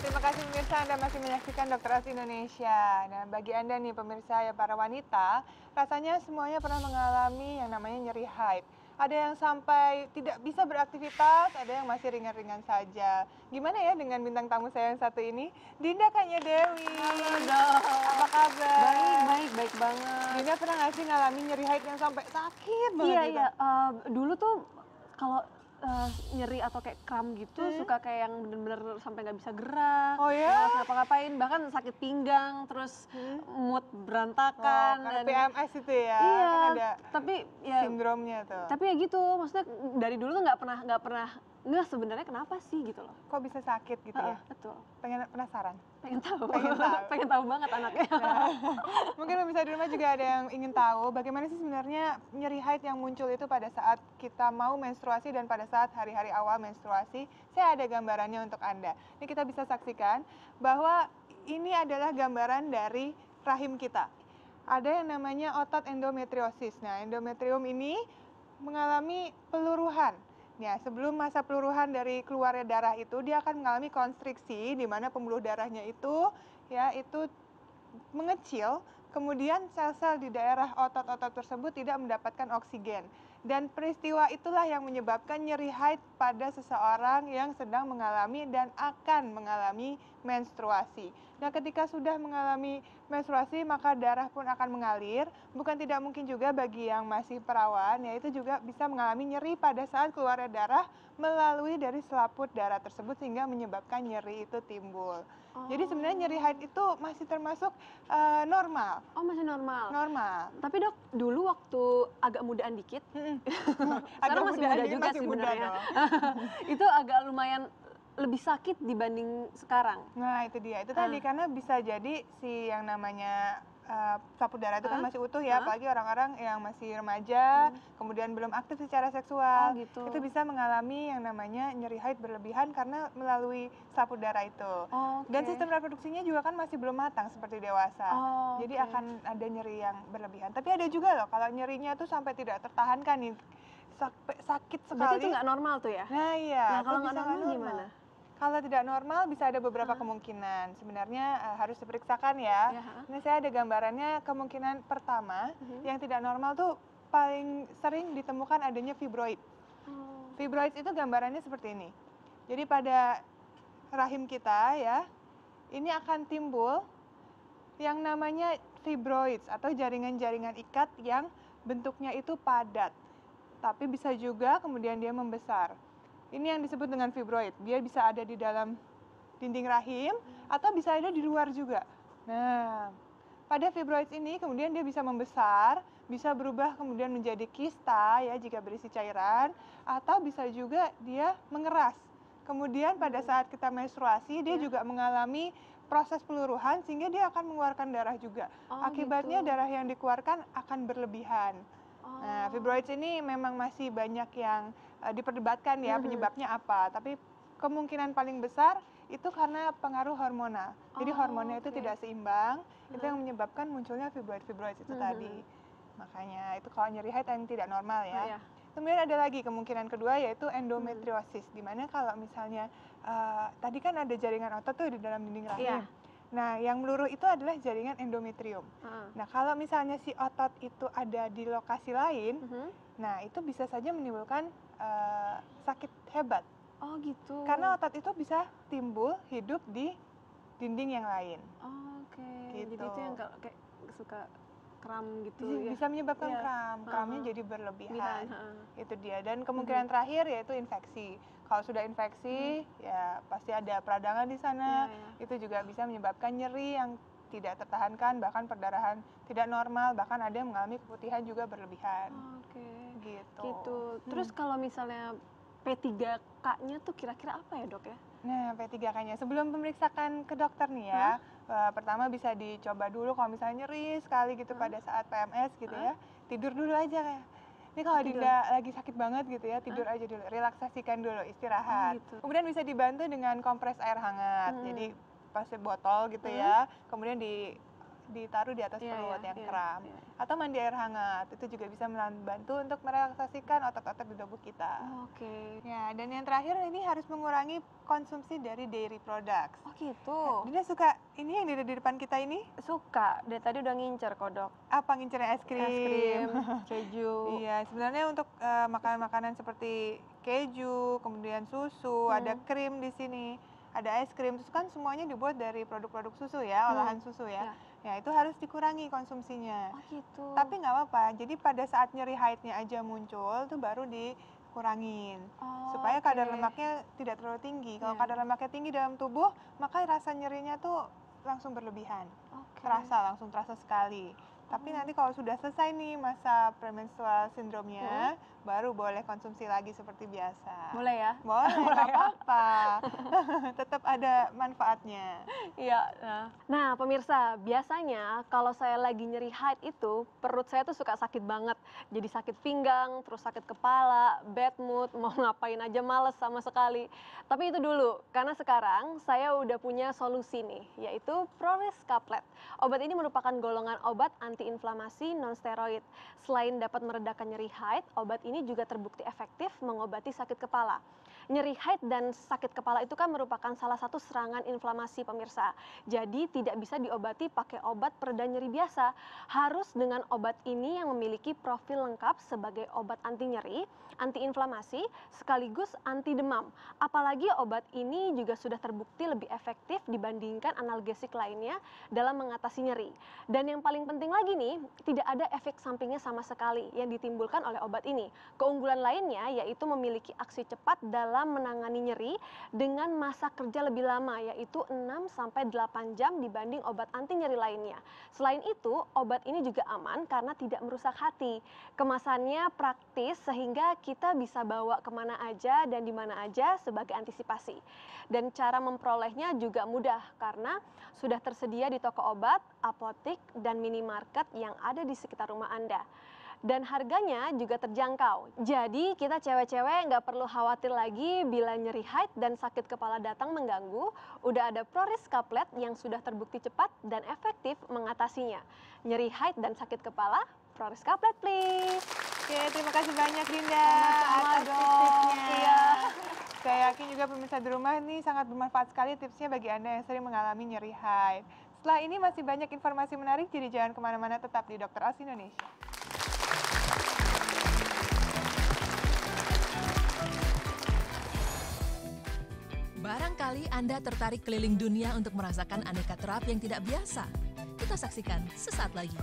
terima kasih pemirsa Anda masih menyaksikan Dokter Ars Indonesia. Nah, bagi Anda nih pemirsa ya para wanita, rasanya semuanya pernah mengalami yang namanya nyeri haid. Ada yang sampai tidak bisa beraktivitas, ada yang masih ringan-ringan saja. Gimana ya dengan bintang tamu saya yang satu ini? Dinda Kanya Dewi. Halo dok. Apa kabar? Baik banget. Dinda pernah nggak sih ngalamin nyeri haid yang sampai sakit banget Iya, gitu? iya. Dulu tuh kalau nyeri atau kayak kram gitu suka kayak yang bener-bener sampai nggak bisa gerak, Oh ya? nggak bisa ngapa-ngapain, bahkan sakit pinggang, terus mood berantakan. Karena dan PMS itu ya, iya, kan ada tapi ya sindromnya tuh. tapi ya gitu, maksudnya dari dulu tuh nggak pernah sebenarnya kenapa sih gitu loh. Kok bisa sakit gitu ya? Betul. Penasaran? Pengen tahu. Pengen tahu. Pengen tahu banget anaknya. Mungkin pemirsa di rumah juga ada yang ingin tahu bagaimana sih sebenarnya nyeri haid yang muncul itu pada saat kita mau menstruasi dan pada saat hari-hari awal menstruasi. Saya ada gambarannya untuk Anda. Ini kita bisa saksikan bahwa ini adalah gambaran dari rahim kita. Ada yang namanya otot endometriosis. Nah, endometrium ini mengalami peluruhan. Ya, sebelum masa peluruhan dari keluarnya darah itu, dia akan mengalami konstriksi di mana pembuluh darahnya itu mengecil, kemudian sel-sel di daerah otot-otot tersebut tidak mendapatkan oksigen. Dan peristiwa itulah yang menyebabkan nyeri haid pada seseorang yang sedang mengalami dan akan mengalami menstruasi. Nah, ketika sudah mengalami menstruasi, maka darah pun akan mengalir. Bukan tidak mungkin juga bagi yang masih perawan, yaitu juga bisa mengalami nyeri pada saat keluarnya darah melalui dari selaput darah tersebut sehingga menyebabkan nyeri itu timbul. Jadi sebenarnya nyeri haid itu masih termasuk normal. Oh, masih normal. Normal. Tapi dok, dulu waktu agak mudaan dikit, sekarang masih mudaan muda dikit, juga masih sih muda sebenarnya. dong. Itu agak lumayan lebih sakit dibanding sekarang. Nah, itu dia. Itu tadi karena bisa jadi si yang namanya selaput darah itu kan masih utuh ya, apalagi orang-orang yang masih remaja, kemudian belum aktif secara seksual. Oh, gitu. Itu bisa mengalami yang namanya nyeri haid berlebihan karena melalui selaput darah itu. Oh, Dan oke. sistem reproduksinya juga kan masih belum matang seperti dewasa. Oh, Jadi oke. akan ada nyeri yang berlebihan. Tapi ada juga loh kalau nyerinya tuh sampai tidak tertahankan nih. Sakit sekali. Berarti itu nggak normal tuh ya? Nah iya. Nah, kalau itu nggak bisa normal gimana? Kalau tidak normal bisa ada beberapa kemungkinan. Sebenarnya harus diperiksakan ya. Ya, Ini saya ada gambarannya. Kemungkinan pertama yang tidak normal tuh paling sering ditemukan adanya fibroid. Oh. Fibroid itu gambarannya seperti ini. Jadi pada rahim kita ya, ini akan timbul yang namanya fibroids atau jaringan-jaringan ikat yang bentuknya itu padat. Tapi bisa juga kemudian dia membesar. Ini yang disebut dengan fibroid. Dia bisa ada di dalam dinding rahim atau bisa ada di luar juga. Nah, pada fibroid ini kemudian dia bisa membesar, bisa berubah kemudian menjadi kista ya jika berisi cairan, atau bisa juga dia mengeras. Kemudian pada saat kita menstruasi dia juga mengalami proses peluruhan sehingga dia akan mengeluarkan darah juga. Oh, Akibatnya gitu. darah yang dikeluarkan akan berlebihan. Nah, fibroid ini memang masih banyak yang diperdebatkan ya penyebabnya apa. Tapi kemungkinan paling besar itu karena pengaruh hormonal. Jadi hormonnya itu tidak seimbang, itu yang menyebabkan munculnya fibroid itu tadi. Makanya itu kalau nyeri haid yang tidak normal ya. Oh, iya. Kemudian ada lagi kemungkinan kedua yaitu endometriosis, di mana kalau misalnya tadi kan ada jaringan otot tuh di dalam dinding rahim. Iya. Nah, yang meluruh itu adalah jaringan endometrium. Nah, kalau misalnya si otot itu ada di lokasi lain, nah itu bisa saja menimbulkan sakit hebat. Oh, gitu. Karena otot itu bisa timbul hidup di dinding yang lain. Oh, oke. Gitu. Jadi itu yang kayak suka kram gitu ya. Bisa menyebabkan Iya. kramnya jadi berlebihan. Berlebihan, Itu dia. Dan kemungkinan terakhir yaitu infeksi. Kalau sudah infeksi, ya pasti ada peradangan di sana. Iya. Itu juga bisa menyebabkan nyeri yang tidak tertahankan, bahkan perdarahan tidak normal, bahkan ada yang mengalami keputihan juga berlebihan. Oke. Gitu. Terus kalau misalnya P3K-nya tuh kira-kira apa ya, Dok ya? Nah, P3K-nya sebelum pemeriksaan ke dokter nih ya, pertama bisa dicoba dulu kalau misalnya nyeri sekali gitu pada saat PMS gitu ya, tidur dulu aja kayak. Ini kalau Dinda lagi sakit banget gitu ya, tidur aja dulu, relaksasikan dulu, istirahat. Gitu. Kemudian bisa dibantu dengan kompres air hangat, jadi pasti botol gitu ya, kemudian ditaruh di atas Iya, perut iya, yang iya, kram. iya. Atau mandi air hangat, itu juga bisa membantu untuk merelaksasikan otot-otot di tubuh kita. Oke. Ya, dan yang terakhir ini harus mengurangi konsumsi dari dairy products. Oh gitu. Dinda suka ini yang di depan kita ini? Suka. Dari tadi udah ngincer kodok. Apa ngincernya es krim? Es krim, keju. Iya, sebenarnya untuk makanan-makanan seperti keju, kemudian susu, ada krim di sini, ada es krim, terus kan semuanya dibuat dari produk-produk susu ya, olahan susu ya. Ya, itu harus dikurangi konsumsinya. Oh gitu. Tapi nggak apa-apa, jadi pada saat nyeri haidnya aja muncul, tuh baru dikurangin. Supaya kadar lemaknya tidak terlalu tinggi. Kalau kadar lemaknya tinggi dalam tubuh, maka rasa nyerinya tuh langsung berlebihan. Langsung terasa sekali. Tapi nanti kalau sudah selesai nih masa premenstrual syndrome-nya, baru boleh konsumsi lagi seperti biasa. Boleh ya? Boleh, nggak apa-apa. Tetap ada manfaatnya. Iya. Nah, pemirsa, biasanya kalau saya lagi nyeri haid itu, perut saya tuh suka sakit banget. Jadi sakit pinggang, terus sakit kepala, bad mood, mau ngapain aja males sama sekali. Tapi itu dulu, karena sekarang saya udah punya solusi nih, yaitu Proris Caplet. Obat ini merupakan golongan obat antiinflamasi non-steroid. Selain dapat meredakan nyeri haid, obat ini juga terbukti efektif mengobati sakit kepala. Nyeri haid dan sakit kepala itu kan merupakan salah satu serangan inflamasi, pemirsa. Jadi tidak bisa diobati pakai obat pereda nyeri biasa. Harus dengan obat ini yang memiliki profil lengkap sebagai obat anti nyeri, anti inflamasi, sekaligus anti demam. Apalagi obat ini juga sudah terbukti lebih efektif dibandingkan analgesik lainnya dalam mengatasi nyeri. Dan yang paling penting lagi nih, tidak ada efek sampingnya sama sekali yang ditimbulkan oleh obat ini. Keunggulan lainnya yaitu memiliki aksi cepat dalam menangani nyeri dengan masa kerja lebih lama, yaitu 6-8 jam dibanding obat anti nyeri lainnya. Selain itu, obat ini juga aman karena tidak merusak hati. Kemasannya praktis sehingga kita bisa bawa kemana aja dan di mana aja sebagai antisipasi. Dan cara memperolehnya juga mudah karena sudah tersedia di toko obat, apotik, dan minimarket yang ada di sekitar rumah Anda. Dan harganya juga terjangkau. Jadi kita cewek-cewek nggak perlu khawatir lagi bila nyeri haid dan sakit kepala datang mengganggu. Udah ada Proris Caplet yang sudah terbukti cepat dan efektif mengatasinya. Nyeri haid dan sakit kepala, Proris Caplet please. Oke, terima kasih banyak Dinda atas dong. tips-tipsnya. Iya. Saya yakin juga pemirsa di rumah ini sangat bermanfaat sekali tipsnya bagi Anda yang sering mengalami nyeri haid. Setelah ini masih banyak informasi menarik, jadi jangan kemana-mana, tetap di Dr. Oz Indonesia. Barangkali Anda tertarik keliling dunia untuk merasakan aneka terapi yang tidak biasa. Kita saksikan sesaat lagi.